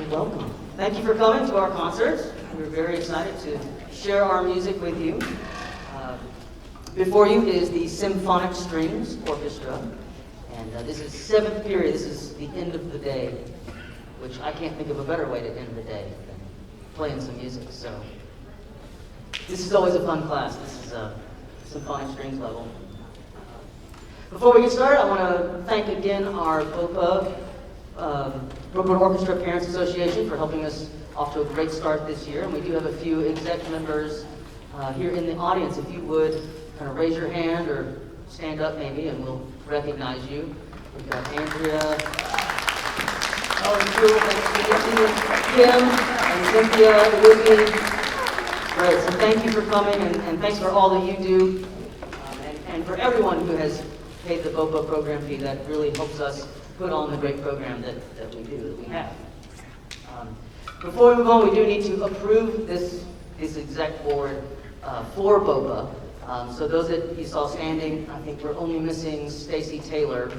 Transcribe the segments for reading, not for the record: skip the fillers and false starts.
Welcome. Thank you for coming to our concert. We're very excited to share our music with you. Before you is the Symphonic Strings Orchestra, and this is 7th period. This is the end of the day, which I can't think of a better way to end the day than playing some music. So this is always a fun class. This is Symphonic Strings level. Before we get started, I want to thank again our BOPA, Brooklyn Orchestra Parents Association, for helping us off to a great start this year. And we do have a few exec members here in the audience. If you would kind of raise your hand or stand up maybe, and we'll recognize you. We've got Andrea, Kim, and Cynthia with me. Great, so thank you for coming, and thanks for all that you do, and for everyone who has paid the BOPA program fee. That really helps us put on the great program that we have. Before we move on, we do need to approve this exec board for BOPA. So those that you saw standing, I think we're only missing Stacy Taylor,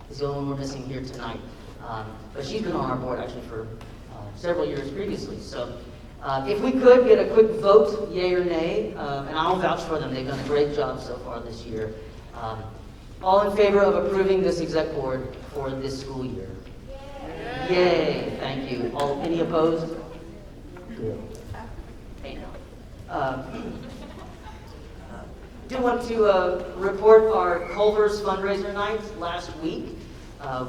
is the only one we're missing here tonight. But she's been on our board actually for several years previously. So if we could get a quick vote, yay or nay, and I'll vouch for them. They've done a great job so far this year. All in favor of approving this exec board for this school year? Yay! Yay. Thank you. Any opposed? Good. Hey, no. Do want to report our Culver's fundraiser night last week.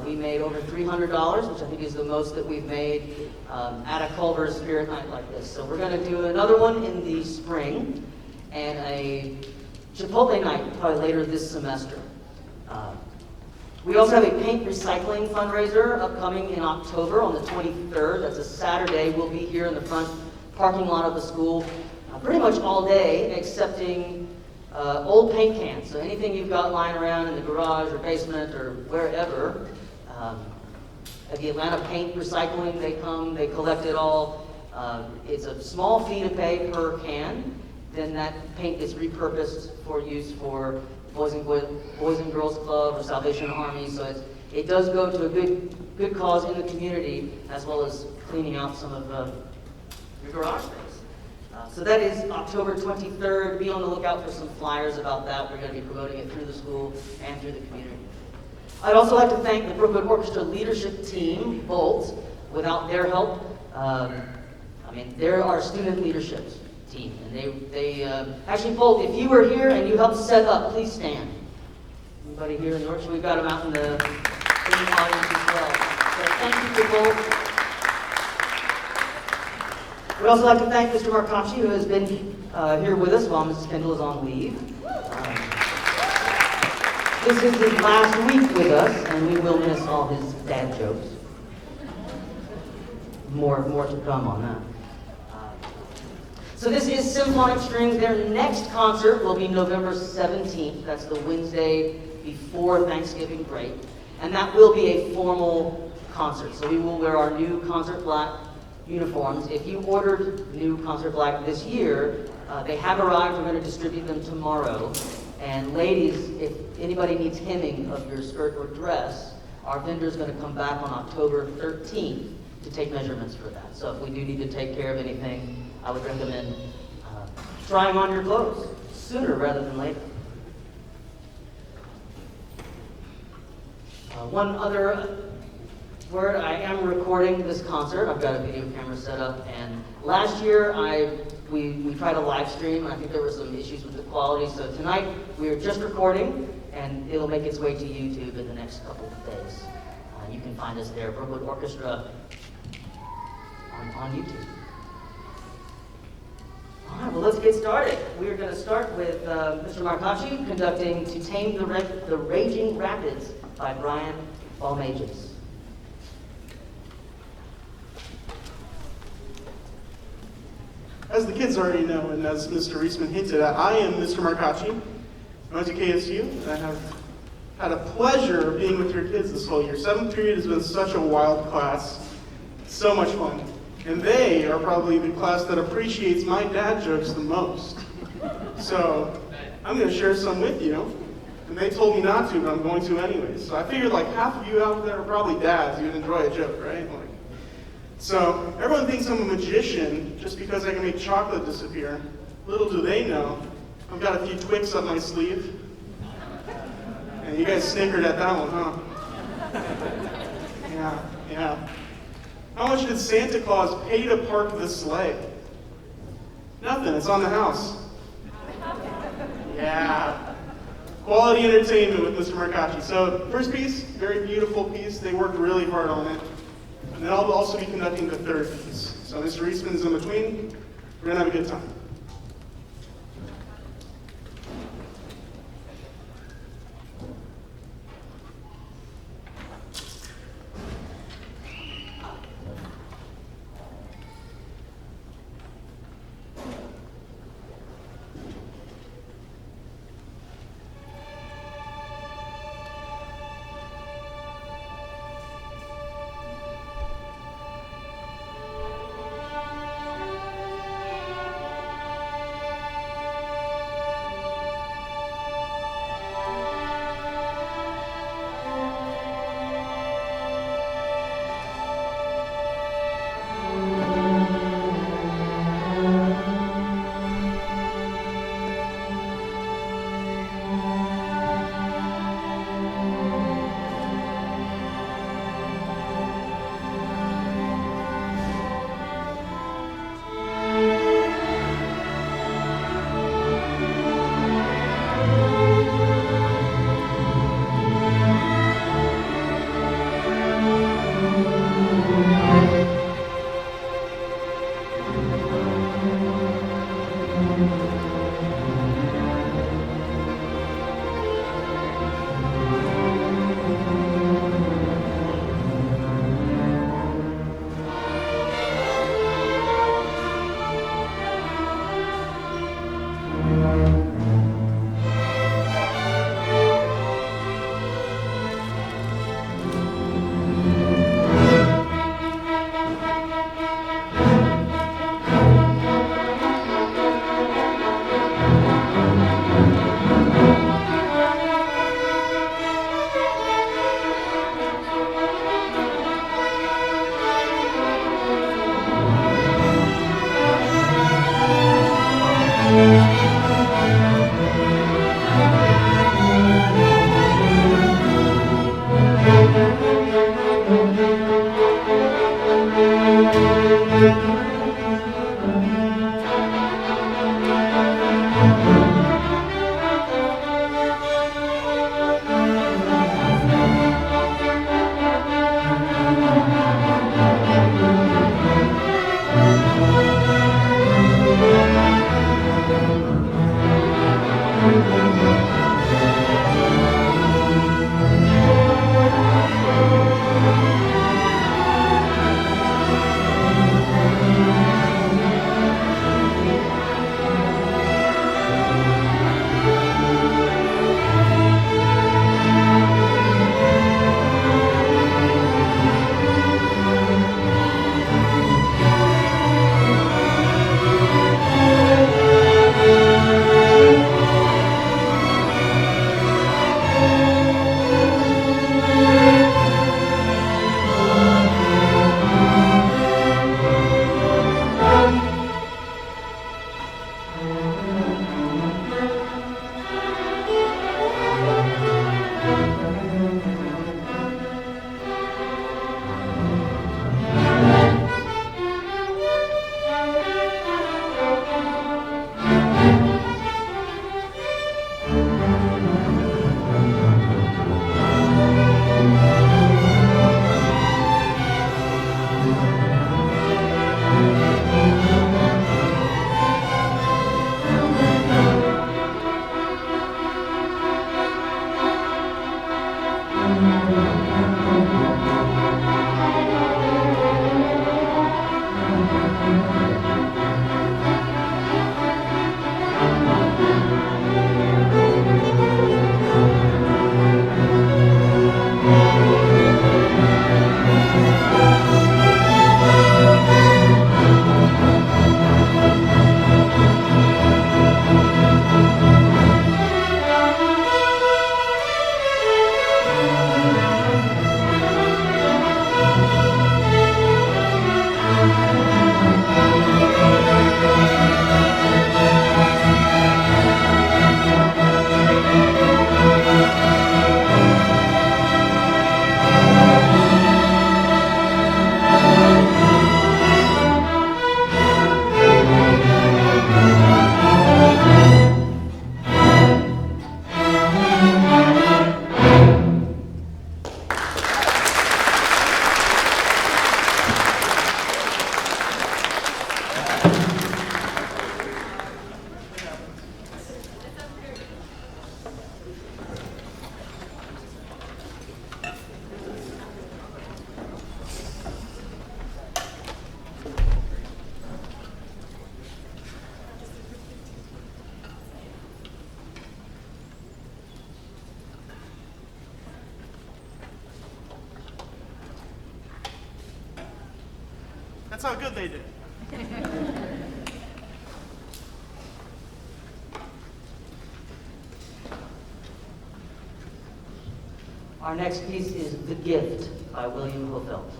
We made over $300, which I think is the most that we've made at a Culver's Spirit Night like this. So we're going to do another one in the spring, and a Chipotle night probably later this semester. We also have a paint recycling fundraiser upcoming in October on the 23rd. That's a Saturday. We'll be here in the front parking lot of the school pretty much all day, accepting old paint cans. So anything you've got lying around in the garage or basement or wherever. At the Atlanta Paint Recycling, they come, they collect it all. It's a small fee to pay per can. Then that paint is repurposed for use for Boys and Girls Club or Salvation Army. So it does go to a good cause in the community, as well as cleaning out some of your garage space. So that is October 23rd. Be on the lookout for some flyers about that. We're going to be promoting it through the school and through the community. I'd also like to thank the Brooklyn Orchestra leadership team, Hofeldt. Without their help, they're our student leadership team. And they actually, Hofeldt, if you were here and you helped set up, please stand. Anybody here in the orchestra? We've got them out in the audience as well. So thank you to Hofeldt. We'd also like to thank Mr. Marcacci, who has been here with us while Mrs. Kendall is on leave. This is his last week with us, and we will miss all his dad jokes. More to come on that. So this is Symphonic Strings. Their next concert will be November 17th. That's the Wednesday before Thanksgiving break. And that will be a formal concert. So we will wear our new concert black uniforms. If you ordered new concert black this year, they have arrived. We're going to distribute them tomorrow. And ladies, if anybody needs hemming of your skirt or dress, our vendor's going to come back on October 13th to take measurements for that. So if we do need to take care of anything, I would recommend trying on your clothes sooner rather than later. One other word, I am recording this concert. I've got a video camera set up, and last year we tried a live stream, and I think there were some issues with the quality. So tonight we are just recording, and it'll make its way to YouTube in the next couple of days. You can find us there, Brooklyn Orchestra, on YouTube. All right, well, let's get started. We are going to start with Mr. Marcacci conducting To Tame the Raging Rapids by Brian Balmages. As the kids already know, and as Mr. Reisman hinted at, I am Mr. Marcacci. I went to KSU, and I have had a pleasure of being with your kids this whole year. 7th period has been such a wild class. So much fun. And they are probably the class that appreciates my dad jokes the most. So I'm going to share some with you. And they told me not to, but I'm going to anyways. So I figured like half of you out there are probably dads. You'd enjoy a joke, right? So everyone thinks I'm a magician just because I can make chocolate disappear. Little do they know, I've got a few Twix up my sleeve. And you guys snickered at that one, huh? Yeah. How much did Santa Claus pay to park the sleigh? Nothing, it's on the house. Yeah. Quality entertainment with Mr. Marcacci. So first piece, very beautiful piece. They worked really hard on it. And then I'll also be conducting the third piece. So Mr. Eastman's in between. We're gonna have a good time. That's how good they did. Our next piece is The Gift by William Hofeldt.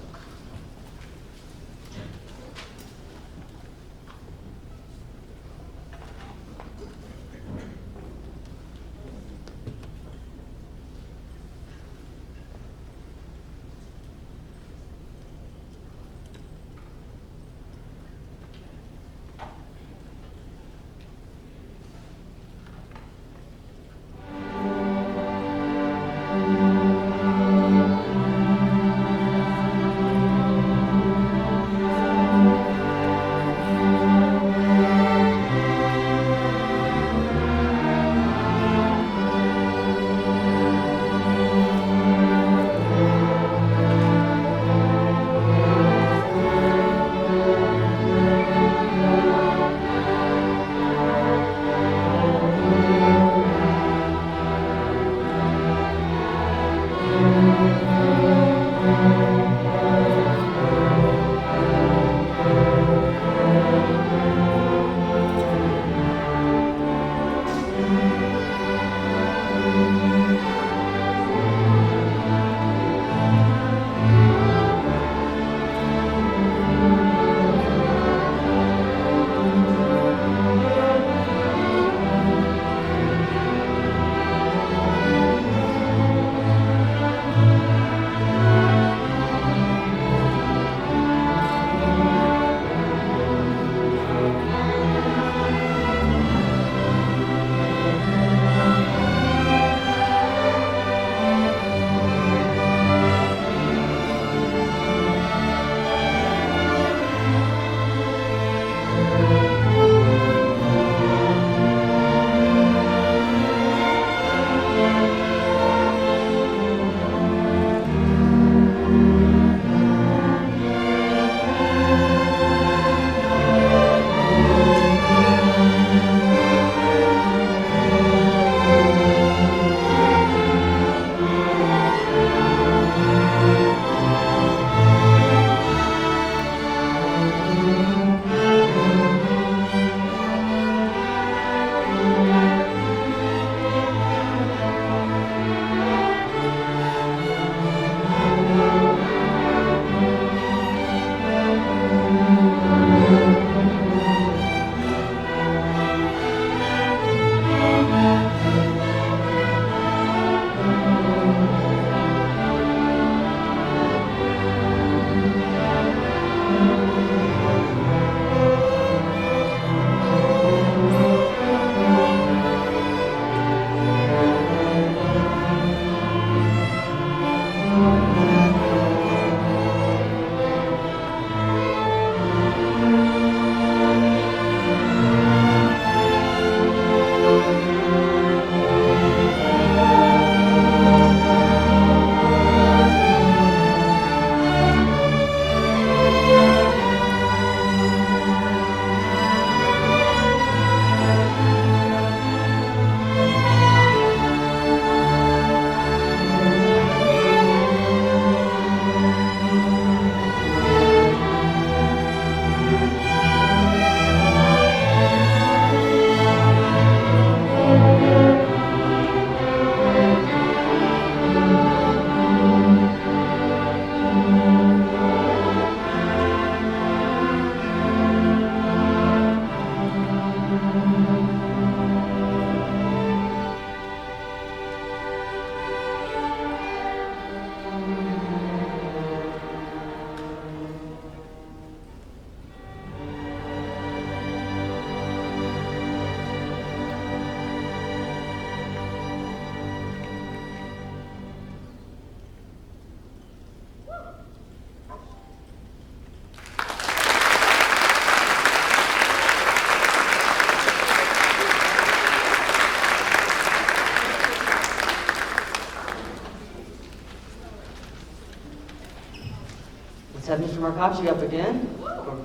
Let's have Mr. Marcacci up again for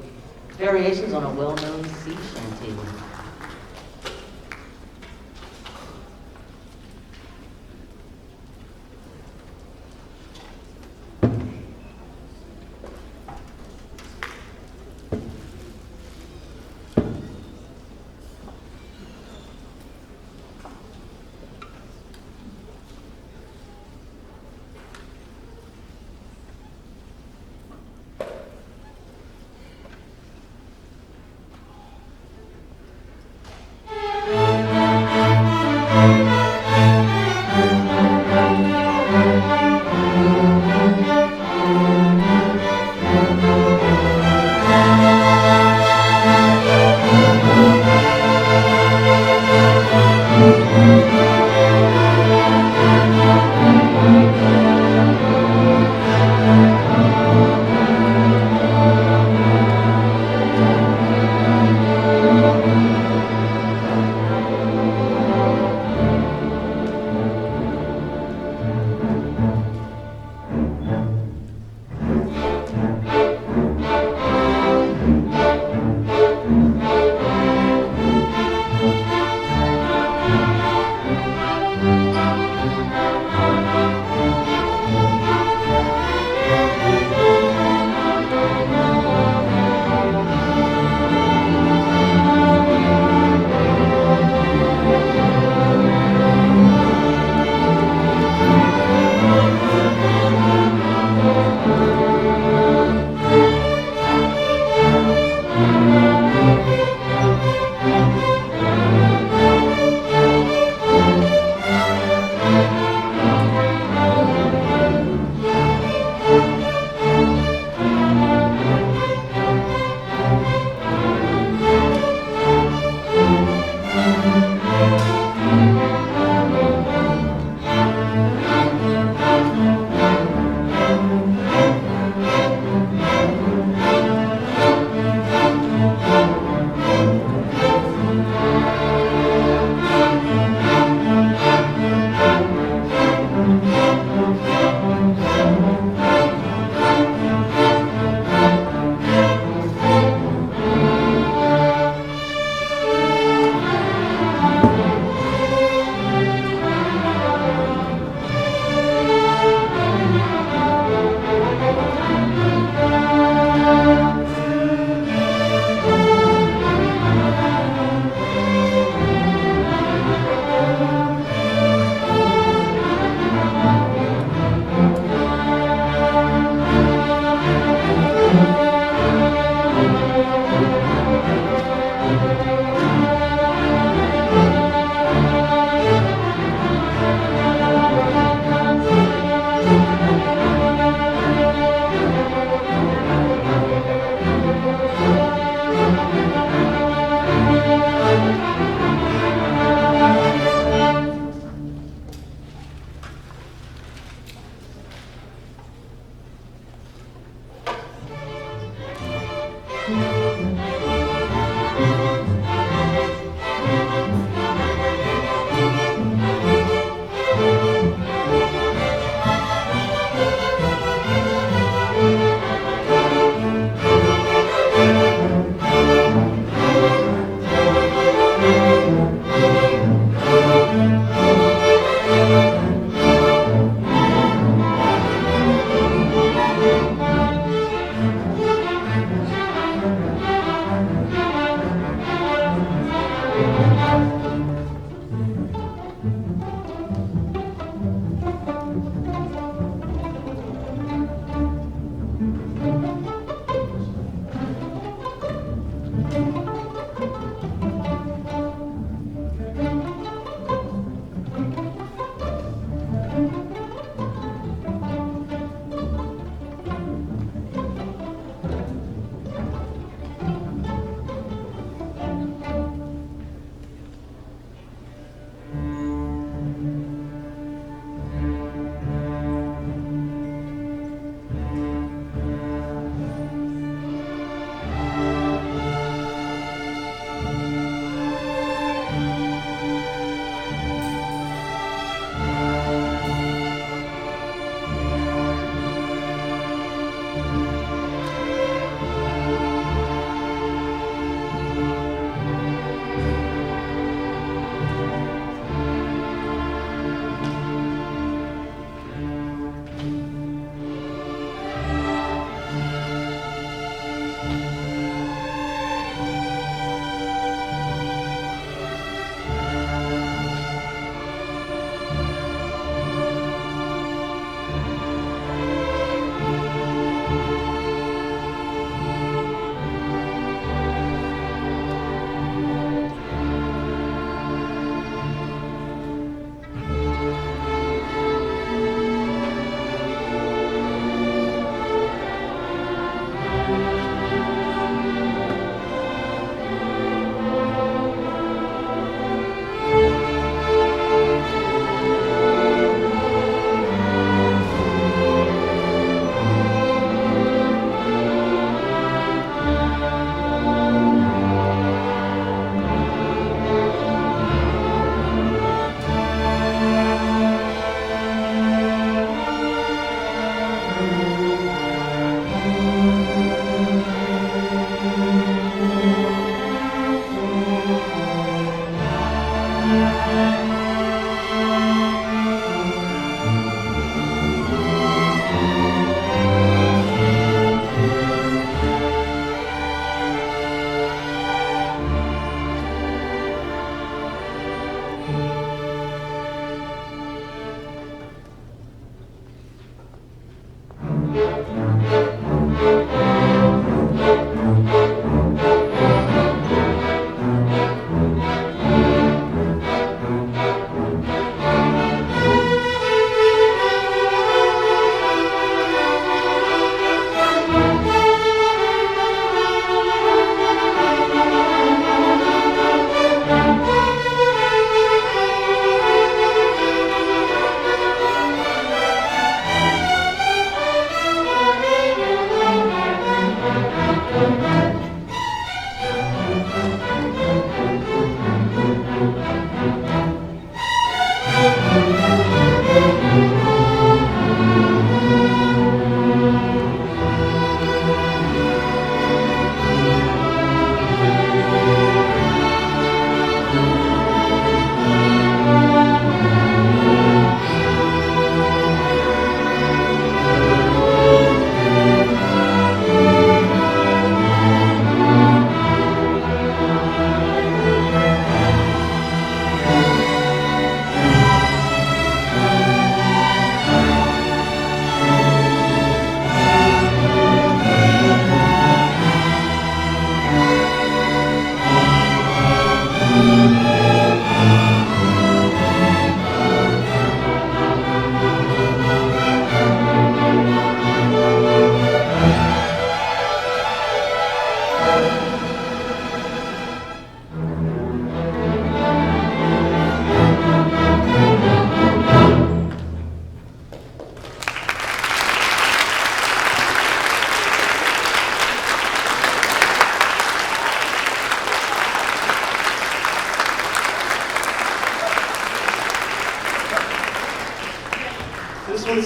variations on a well-known sea shanty.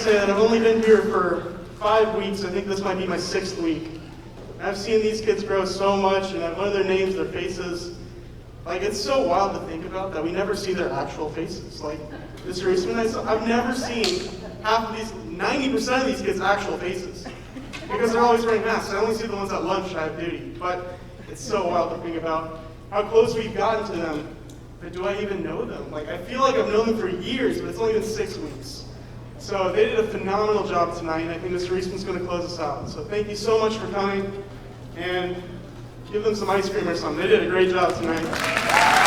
say that I've only been here for 5 weeks. I think this might be my 6th week. I've seen these kids grow so much, and I've learned their names, their faces. Like, it's so wild to think about that we never see their actual faces. Like, Mr. Eastman, I've never seen half of these, 90% of these kids' actual faces. Because they're always wearing masks. I only see the ones at lunch I have duty. But it's so wild to think about how close we've gotten to them. But do I even know them? Like, I feel like I've known them for years, but it's only been 6 weeks. So they did a phenomenal job tonight, and I think Mr. Eastman's going to close us out. So thank you so much for coming, and give them some ice cream or something. They did a great job tonight.